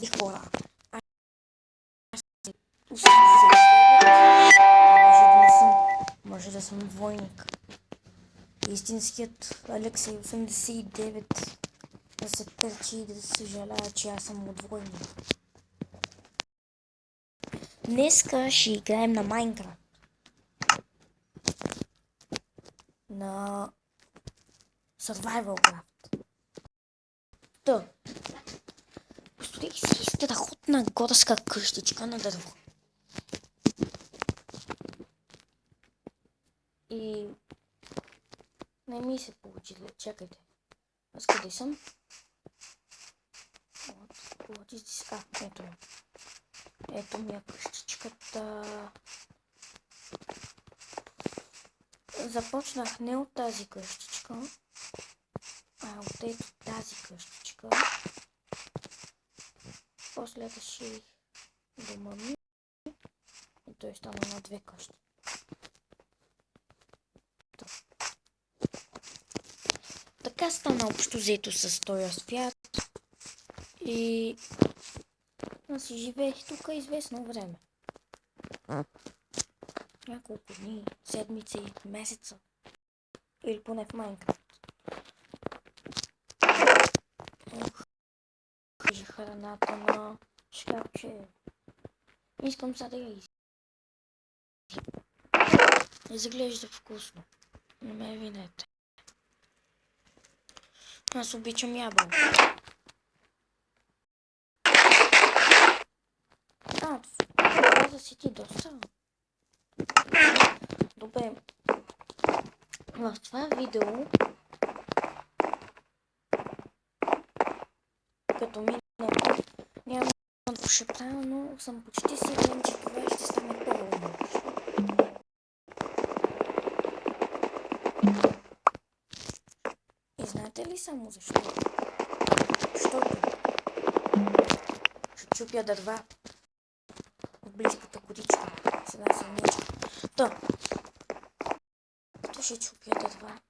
хора. Аз 89, може да не съм, може да съм двойник. Истинският Алексей 89 да се търчи и да се съжалява, че аз съм двойник. Днеска ще играем на Майнкрафт. На Survival Craft. Та. Построих си страхотна горска къщичка на дърво. И не ми се получи. Чакайте. Аз къде съм? What is this? Ето я. Ето ми е къщичката. Започнах не от тази къщичка, а от ето тази къщичка. После реших дома ми и той стана на две къщи. Така стана общо взето с този свят и аз си живеех тук известно време. Няколко дни, седмици, месеца. Или поне в Майнкрафт. Кажи храната на шкафче. Искам сега да я изглежда вкусно. Не ме винете. Аз обичам ябълки. Това си ти доста. Добре. В това видео, като мина, няма да ще правя, но съм почти сигурен, че това ще стане първо. И знаете ли само защо? Защото ще чупя дърва в близката горичка с една съмничка. Като ще чупя дърва,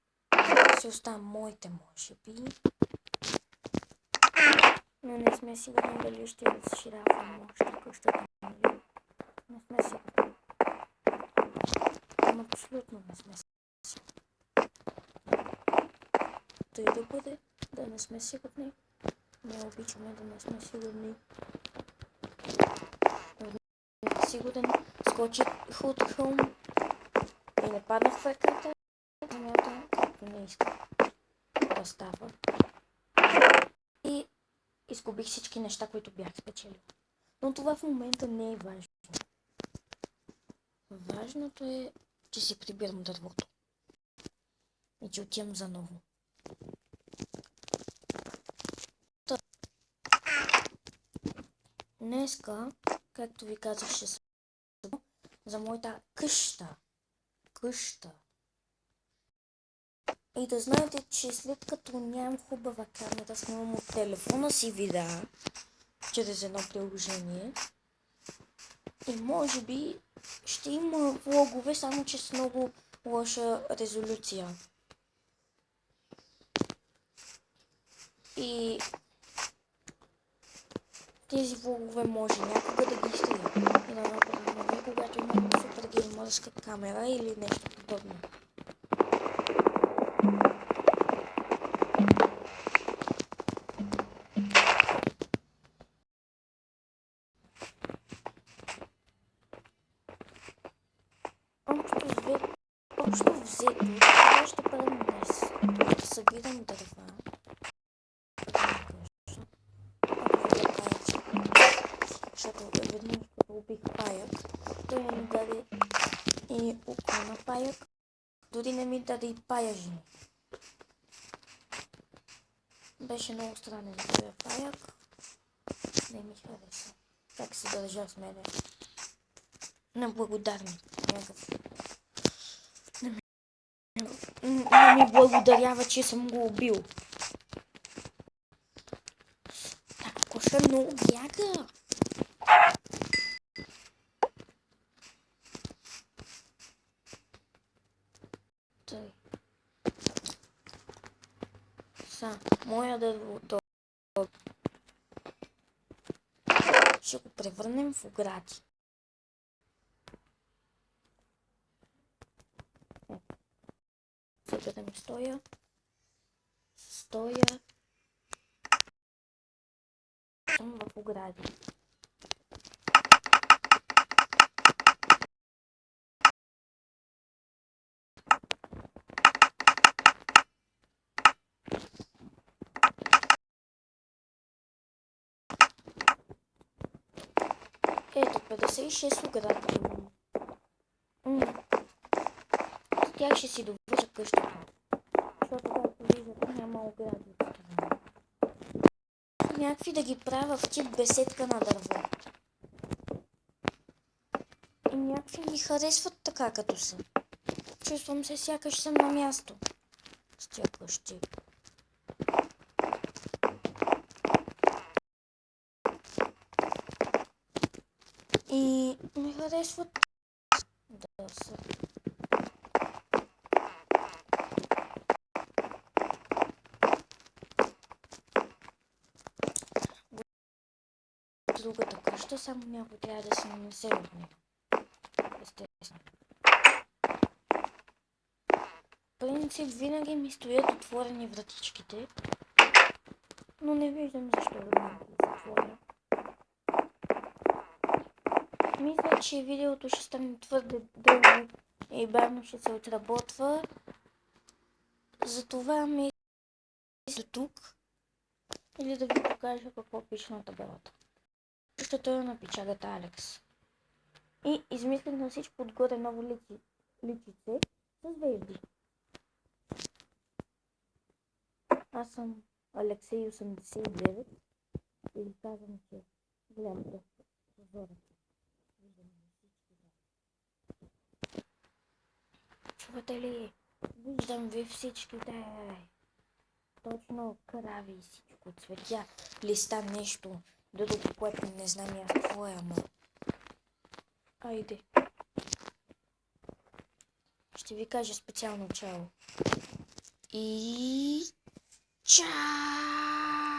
ще оставам моите, може би. Но не сме сигурни дали ще разширявам още къщата. Не сме сигурни. Абсолютно не сме сигурни. Тъй да бъде, да не сме сигурни. Не обичаме да не сме сигурни. Сигурен, скочи худ хълм и не паднах в ръката. Земята, както не иска да става. И изгубих всички неща, които бях спечелил. Но това в момента не е важно. Важното е, че си прибирам дървото. И че отивам за ново. Днеска, както ви казах, ще съм за моята къща. И да знаете, че след като нямам хубава камера, снимам от телефона си видеа чрез едно приложение. И може би ще има влогове, само че с много лоша резолюция. И тези влогове може някога да ги изтрия и да направя нови, когато имам супер геймърска камера или нещо подобно. Общо взето, това ще бъдем днес. Ще събирам дърва. Защото веднъж като убих паяк, той не ми даде и око на паяк, дори не ми даде и паяжини. Беше много странен този паяк. Не ми хареса. Как се държа с мене. Неблагодарник. Не ми благодарява, че съм го убил. Така коша много бяга. Тъй. Моя дърво. ще го превърнем в огради. Сега да ми стоя. Съм в огради. Ето, 56 огради имам. С тях ще си довържа къщата. Защото, както виждате, няма огради от страна. Някакви да ги правя в тип беседка на дърво. И някакви ми харесват така, като са. Чувствам се сякаш съм на място с тия къщи. И ми харесват да са. Другата къща, само някой трябва да се нанесе от нея. Естествено. В принцип винаги ми стоят отворени вратичките, но не виждам защо да ми ги затворя. Мисля, че видеото ще стане твърде дълго и бавно ще се отработва. Затова ми до тук или да ви покажа какво пише на табелата. Защото е на печагата Алекс. И измислих на всичко отгоре ново личице с звезди. Аз съм Алексей 89 и ви казвам, че гледам доста прозорец. Чувате ли? Виждам ви всичките. Точно крави и всичко. Цветя, листа, нещо. Друго, което не знам аз какво е, ама. Айде. Ще ви кажа специално чао. И чао!